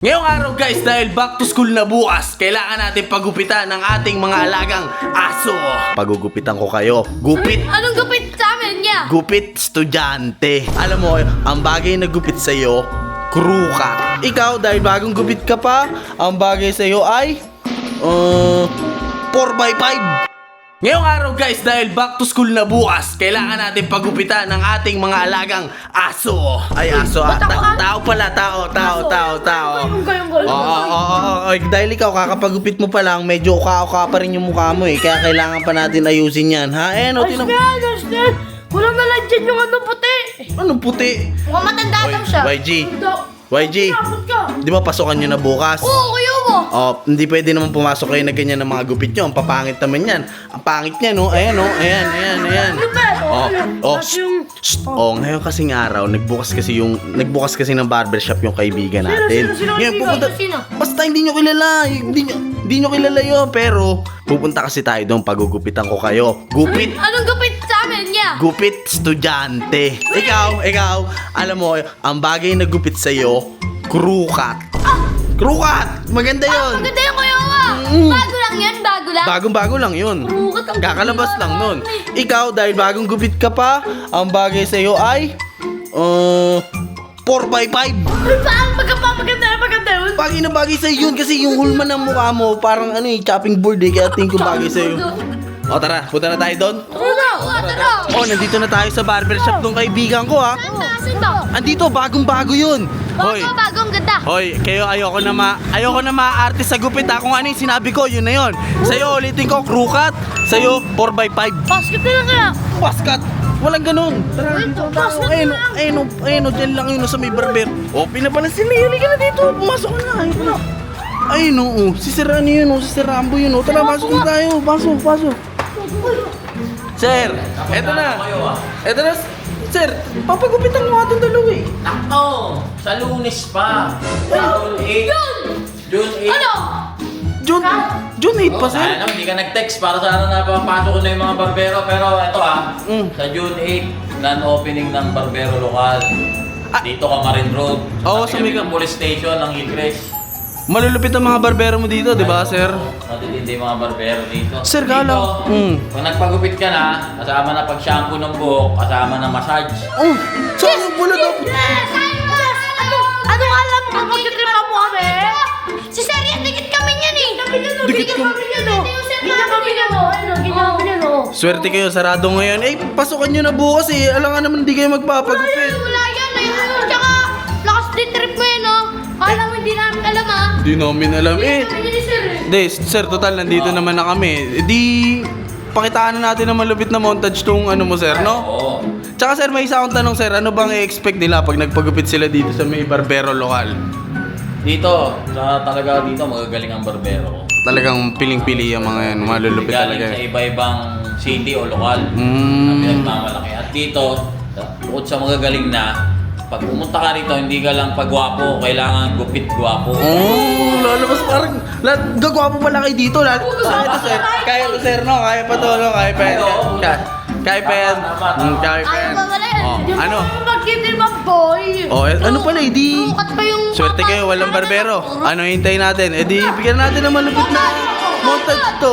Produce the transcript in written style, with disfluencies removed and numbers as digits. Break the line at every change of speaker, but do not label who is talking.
Ngayong araw guys, dahil back to school na bukas, kailangan natin pagupitan ng ating mga alagang aso. Pagugupitan ko kayo. Gupit.
Anong gupit sa amin niya?
Gupit estudyante. Alam mo, ang bagay na gupit sa'yo, crew cut. Ikaw, dahil bagong gupit ka pa, ang bagay sa'yo ay 4x5. Ngayong araw guys, dahil back to school na bukas, kailangan natin pagupitan ng ating mga alagang aso. Ay, aso. Tao pala, tao. Oo. Dahil ikaw, kakapagupit mo pa lang, medyo uka-uka pa rin yung mukha mo eh. Kaya kailangan pa natin ayusin yan, ha?
Walang nalagyan yung ano puti.
Anong puti?
Mukhang matanda daw siya.
YG, di ba pasukan nyo na bukas?
Oo, kuya mo.
Oh, hindi pwede naman pumasok kayo na ganyan ng mga gupit nyo. Ang papangit naman yan. Ang pangit niya, no? Ayan. Ngayon kasing araw, nagbukas kasi ng barbershop yung kaibigan natin. Ngayon, basta hindi nyo kilala. Hindi nyo kilala yun. Pero, pupunta kasi tayo doon, pagugupitan ko kayo. Gupit.
Anong gupit sa amin niya?
Gupit estudyante. Ikaw, alam mo, ang bagay na gupit sa'yo, crew cut. Crew cut! Maganda yun!
Maganda yung kuya mo. Bago lang yan, bago lang.
Bagong-bago lang yun.
Crew cut ang
Kakalabas
ganda
lang nun.
naman
Ikaw, dahil bagong gupit ka pa, ang bagay sa'yo ay 4x5.
Saan? Maganda yun.
Bagay na bagay sa'yo yun kasi yung hulma ng mukha mo, parang chopping board eh, kaya tingin ko bagay sa'yo. O tara, punta na tayo doon.
Tara.
Nandito na tayo sa barbershop ng kaibigan ko ha.
Saan ba?
Andito, bagong-bago yun.
Bagong ganda.
Hoy, kayo ayoko na ma-arte sa gupit ha. Kung ano yung sinabi ko, yun na yun. Sa'yo, ulitin ko, crew cut. Sa'yo, 4x5.
Basket na lang kaya.
Basket. Walang ganun. Tara, dito tayo. Ayun, dyan lang yun sa may barber. Pinapalas sila. Halika na dito. Pumasok ka na. Ayun, si Sir ano yun, si Sir Rambo yun. Tara, pasok na tayo. Pasok. Sir, eto na. Sir, papagupitan mo nga itong dalawa eh.
Nako! Sa Lunes pa. June 8. June 8.
Ano?
June 8 pa, sir?
Ano, hindi ka nag-text para sana napapasok ko na yung mga barbero. Pero ito sa June 8, non-opening ng barbero lokal. Dito Camarin Road.
Oo,
Sa
sa may-
police station ng Igres.
Malulupit ang mga barbero mo dito, di ba, sir?
Matitindi yung mga barbero dito.
Sir,
Dito,
gala.
Pag nagpagupit ka na, kasama na pag-shampoo ng buhok, kasama na massage.
Saan yung bulad ako?
Ano alam mo kapag kitripa mo kami? Si Sir yan, dikit kami niyan eh.
Dikit kami. Swerte kayo, sarado ngayon. Pasukan nyo na bukas eh. Alam nga naman, hindi kayo magpapagupit.
Wala yan. Tsaka, lakas din trip mo yan oh. Alam mo, hindi namin alam ah.
Hindi namin alam eh.
Kami ni Sir eh.
Hindi, sir, total, nandito naman na kami. Pakitaan na natin na malupit na montage tong ano mo, sir, no?
Oo.
Tsaka, sir, may isa akong tanong, sir. Ano bang i-expect nila pag nagpagupit sila dito sa may barbero lokal?
Dito, talaga dito magagaling ang barbero.
Talagang piling-pili yung mga yan. Malulupit
Galing
talaga
sa
eh.
iba-ibang city o lokal na pinagmamalaki. At dito, bukod sa magagaling na, pag pumunta ka rito, hindi ka lang pagwapo, kailangan gupit-gwapo.
Lalabas parang gagwapo pala kayo dito. Kaya to, sir. Kaya to, sir, no? Kaya pa to, no? Kaya pa yan. Kaya pa yan. Kaya pa yan.
Ayaw ba wala yan?
Ano?
Magkitripa boy.
Ano pala,
Bukat pa yung...
swerte kayo, walang barbero. Ano hintayin natin? Bigyan natin ng malupit na montage to.